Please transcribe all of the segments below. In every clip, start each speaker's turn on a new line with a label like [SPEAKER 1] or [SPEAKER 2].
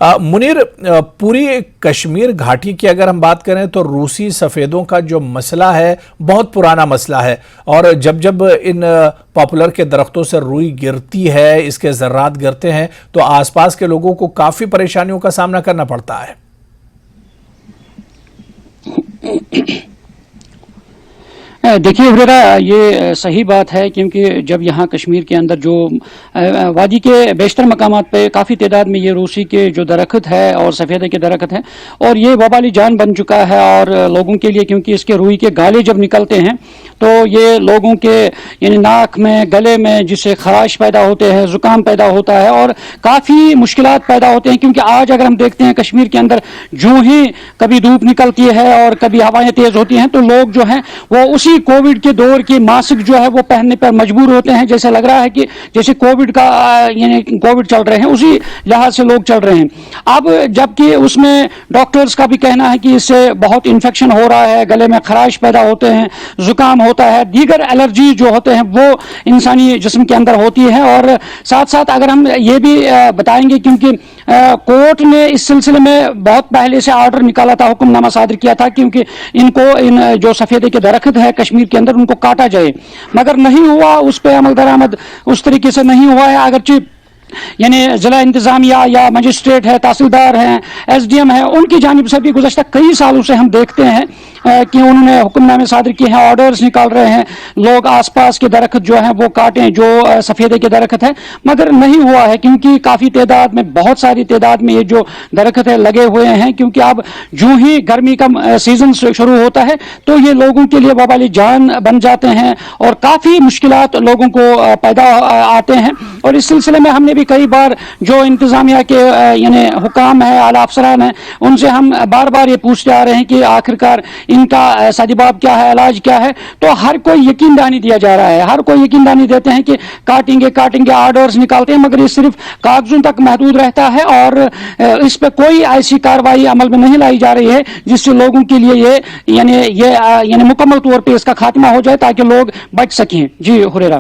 [SPEAKER 1] منیر، پوری کشمیر گھاٹی کی اگر ہم بات کریں تو روسی سفیدوں کا جو مسئلہ ہے بہت پرانا مسئلہ ہے، اور جب جب ان پاپولر کے درختوں سے روئی گرتی ہے، اس کے ذرات گرتے ہیں تو آس پاس کے لوگوں کو کافی پریشانیوں کا سامنا کرنا پڑتا ہے۔
[SPEAKER 2] دیکھیے ہریرا، یہ صحیح بات ہے، کیونکہ جب یہاں کشمیر کے اندر جو وادی کے بیشتر مقامات پہ کافی تعداد میں یہ روسی کے جو درخت ہے اور سفیدے کے درخت ہیں، اور یہ وبالی جان بن چکا ہے اور لوگوں کے لیے، کیونکہ اس کے روئی کے گالے جب نکلتے ہیں تو یہ لوگوں کے یعنی ناک میں، گلے میں جس سے خراش پیدا ہوتے ہیں، زکام پیدا ہوتا ہے اور کافی مشکلات پیدا ہوتے ہیں۔ کیونکہ آج اگر ہم دیکھتے ہیں کشمیر کے اندر جو ہی کبھی دھوپ نکلتی ہے اور کبھی ہوائیں تیز ہوتی ہیں تو لوگ جو ہیں وہ اسی کووڈ کے دور کی ماسک جو ہے وہ پہننے پر مجبور ہوتے ہیں۔ جیسے لگ رہا ہے کہ جیسے کووڈ کا یعنی کووڈ چل رہے ہیں، اسی لحاظ سے لوگ چل رہے ہیں۔ اب جبکہ اس میں ڈاکٹرز کا بھی کہنا ہے کہ اس سے بہت انفیکشن ہو رہا ہے، گلے میں خراش پیدا ہوتے ہیں، زکام ہوتا ہے، دیگر الرجی جو ہوتے ہیں وہ انسانی جسم کے اندر ہوتی ہے۔ اور ساتھ ساتھ اگر ہم یہ بھی بتائیں گے، کیونکہ کورٹ نے اس سلسلے میں بہت پہلے سے آرڈر نکالا تھا، حکم نامہ صادر کیا تھا، کیونکہ ان کو ان جو سفیدے کے درخت ہے کشمیر کے اندر ان کو کاٹا جائے، مگر نہیں ہوا، اس پہ عمل درآمد اس طریقے سے نہیں ہوا ہے۔ اگرچہ یعنی ضلع انتظامیہ یا مجسٹریٹ ہے، تحصیلدار ہیں، ایس ڈی ایم ہے، ان کی جانب سے بھی گزشتہ کئی سالوں سے ہم دیکھتے ہیں کہ انہوں نے حکم نامے صادر کیے ہیں، آرڈرز نکال رہے ہیں، لوگ آس پاس کے درخت جو ہیں وہ کاٹیں جو سفیدے کے درخت ہیں، مگر نہیں ہوا ہے، کیونکہ کافی تعداد میں، بہت ساری تعداد میں یہ جو درخت ہے لگے ہوئے ہیں۔ کیونکہ اب جو ہی گرمی کا سیزن شروع ہوتا ہے تو یہ لوگوں کے لیے وبالی جان بن جاتے ہیں اور کافی مشکلات لوگوں کو پیدا آتے ہیں۔ اور اس سلسلے میں ہم نے بھی کئی بار جو انتظامیہ کے یعنی حکام ہیں، اعلیٰ افسران ہیں، ان سے ہم بار بار یہ پوچھتے آ رہے ہیں کہ آخرکار ان کا سدباب کیا ہے، علاج کیا ہے، تو ہر کوئی یقین دہانی دیا جا رہا ہے، ہر کوئی یقین دہانی دیتے ہیں کہ کاٹیں گے، آرڈرز نکالتے ہیں، مگر یہ صرف کاغذوں تک محدود رہتا ہے اور اس پہ کوئی ایسی کارروائی عمل میں نہیں لائی جا رہی ہے جس سے لوگوں کے لیے یہ یعنی مکمل طور پہ اس کا خاتمہ ہو جائے تاکہ لوگ بچ سکیں۔ جی ہریرا۔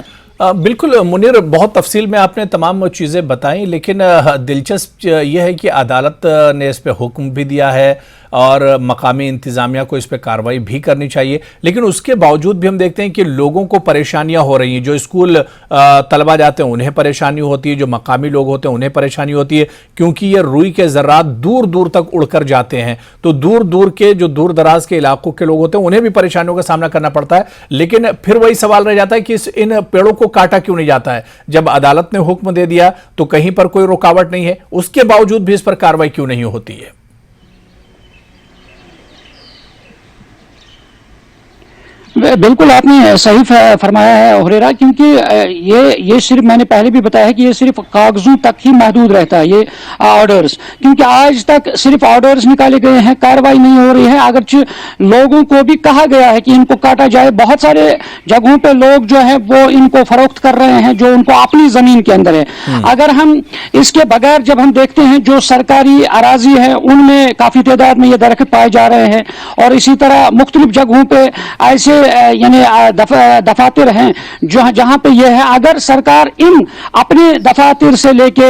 [SPEAKER 1] بالکل منیر، بہت تفصیل میں آپ نے تمام چیزیں بتائیں، لیکن دلچسپ یہ ہے کہ عدالت نے اس پہ حکم بھی دیا ہے اور مقامی انتظامیہ کو اس پہ کارروائی بھی کرنی چاہیے، لیکن اس کے باوجود بھی ہم دیکھتے ہیں کہ لوگوں کو پریشانیاں ہو رہی ہیں۔ جو اسکول طلبہ جاتے ہیں انہیں پریشانی ہوتی ہے، جو مقامی لوگ ہوتے ہیں انہیں پریشانی ہوتی ہے، کیونکہ یہ روئی کے ذرات دور دور تک اڑ کر جاتے ہیں، تو دور دور کے جو دور دراز کے علاقوں کے لوگ ہوتے ہیں انہیں بھی پریشانیوں کا سامنا کرنا پڑتا ہے۔ لیکن پھر وہی سوال رہ جاتا ہے کہ ان پیڑوں کو کاٹا کیوں نہیں جاتا ہے؟ جب عدالت نے حکم دے دیا تو کہیں پر کوئی رکاوٹ نہیں ہے، اس کے باوجود بھی اس پر کارروائی کیوں نہیں ہوتی ہے؟
[SPEAKER 2] بالکل آپ نے صحیح فرمایا ہے ہریرا، کیونکہ یہ صرف میں نے پہلے بھی بتایا ہے کہ یہ صرف کاغذوں تک ہی محدود رہتا ہے یہ آرڈرز، کیونکہ آج تک صرف آرڈرز نکالے گئے ہیں، کارروائی نہیں ہو رہی ہے۔ اگرچہ لوگوں کو بھی کہا گیا ہے کہ ان کو کاٹا جائے، بہت سارے جگہوں پہ لوگ جو ہے وہ ان کو فروخت کر رہے ہیں جو ان کو اپنی زمین کے اندر ہے۔ اگر ہم اس کے بغیر جب ہم دیکھتے ہیں جو سرکاری اراضی ہے ان میں کافی تعداد میں یہ درخت پائے جا رہے ہیں، اور اسی طرح مختلف جگہوں پہ ایسے یعنی دفاتر ہیں جہاں پہ یہ ہے، اگر سرکار ان اپنے دفاتر سے لے کے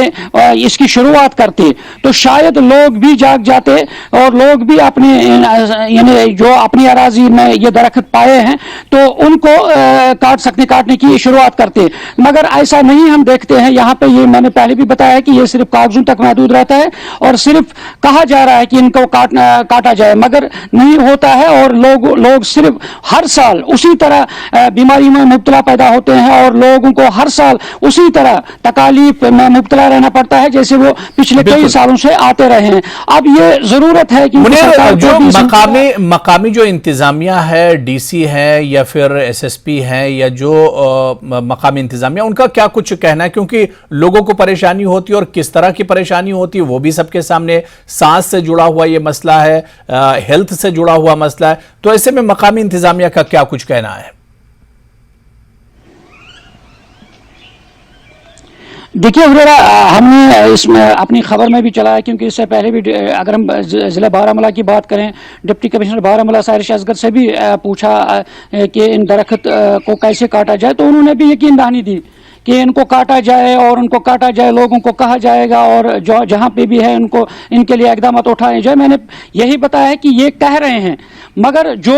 [SPEAKER 2] اس کی شروعات کرتی تو شاید لوگ بھی جاگ جاتے اور لوگ بھی اپنے یعنی جو اپنی اراضی میں یہ درخت پائے ہیں تو ان کو کاٹنے کی شروعات کرتے، مگر ایسا نہیں ہم دیکھتے ہیں۔ یہاں پہ یہ میں نے پہلے بھی بتایا کہ یہ صرف کاغذوں تک محدود رہتا ہے اور صرف کہا جا رہا ہے کہ ان کو کاٹا جائے، مگر نہیں ہوتا ہے، اور لوگ صرف ہر سال اسی طرح بیماری میں مبتلا پیدا ہوتے ہیں اور لوگوں کو ہر سال اسی طرح تکالیف میں مبتلا رہنا پڑتا ہے جیسے وہ پچھلے کئی سالوں سے آتے رہے ہیں۔ اب یہ ضرورت ہے کہ
[SPEAKER 1] جو مقامی جو انتظامیہ ہے، ڈی سی ہے یا پھر ایس ایس پی ہے یا جو مقامی انتظامیہ، ان کا کیا کچھ کہنا ہے؟ کیونکہ لوگوں کو پریشانی ہوتی ہے اور کس طرح کی پریشانی ہوتی ہے وہ بھی سب کے سامنے، سانس سے جڑا ہوا یہ مسئلہ ہے، ہیلتھ سے جڑا ہوا مسئلہ ہے، تو ایسے میں مقامی انتظامیہ کا کیا کچھ کہنا ہے؟
[SPEAKER 2] دیکھیے ہریرا، ہم نے اس میں اپنی خبر میں بھی چلایا، کیونکہ اس سے پہلے بھی اگر ہم ضلع بارہمولہ کی بات کریں، ڈپٹی کمشنر بارہمولہ سارش اصغر سے بھی پوچھا کہ ان درخت کو کیسے کاٹا جائے، تو انہوں نے بھی یقین دہانی دی کہ ان کو کاٹا جائے اور ان کو کاٹا جائے، لوگوں کو کہا جائے گا اور جو جہاں پہ بھی ہے ان کے لیے اقدامات اٹھائے جائے. میں نے یہی بتایا ہے کہ یہ کہہ رہے ہیں، مگر جو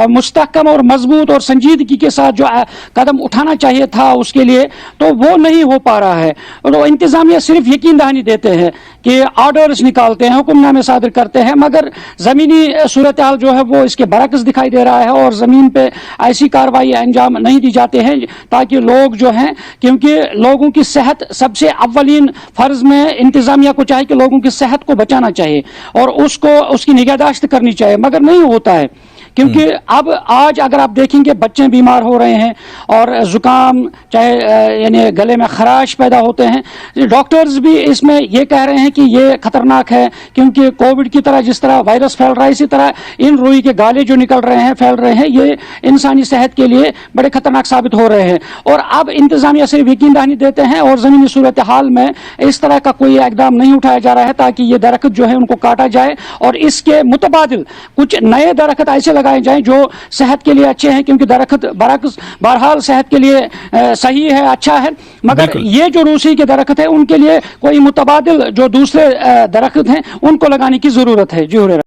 [SPEAKER 2] مستحکم اور مضبوط اور سنجیدگی کے ساتھ جو قدم اٹھانا چاہیے تھا اس کے لیے، تو وہ نہیں ہو پا رہا ہے. اور انتظامیہ صرف یقین دہانی دیتے ہیں کہ آرڈرز نکالتے ہیں، حکم نامے صادر کرتے ہیں، مگر زمینی صورتحال جو ہے وہ اس کے برعکس دکھائی دے رہا ہے اور زمین پہ ایسی کارروائی انجام نہیں دی جاتے ہیں تاکہ لوگ جو ہیں، کیونکہ لوگوں کی صحت سب سے اولین فرض میں انتظامیہ کو چاہے کہ لوگوں کی صحت کو بچانا چاہیے اور اس کی نگہداشت کرنی چاہیے، مگر نہیں ہوتا ہے. کیونکہ اب آج اگر آپ دیکھیں گے بچے بیمار ہو رہے ہیں اور زکام، چاہے یعنی گلے میں خراش پیدا ہوتے ہیں. ڈاکٹرز بھی اس میں یہ کہہ رہے ہیں کہ یہ خطرناک ہے، کیونکہ کووڈ کی طرح جس طرح وائرس پھیل رہا ہے اسی طرح ان روئی کے گالے جو نکل رہے ہیں، پھیل رہے ہیں، یہ انسانی صحت کے لیے بڑے خطرناک ثابت ہو رہے ہیں. اور اب انتظامیہ صرف یقین دہانی دیتے ہیں اور زمینی صورتحال میں اس طرح کا کوئی اقدام نہیں اٹھایا جا رہا ہے تاکہ یہ درخت جو ہے ان کو کاٹا جائے اور اس کے متبادل کچھ نئے درخت ایسے لگائے جائیں جو صحت کے لیے اچھے ہیں، کیونکہ درخت بہرحال صحت کے لیے صحیح ہے، اچھا ہے، مگر یہ جو روسی کے درخت ہیں ان کے لیے کوئی متبادل جو دوسرے درخت ہیں ان کو لگانے کی ضرورت ہے. جی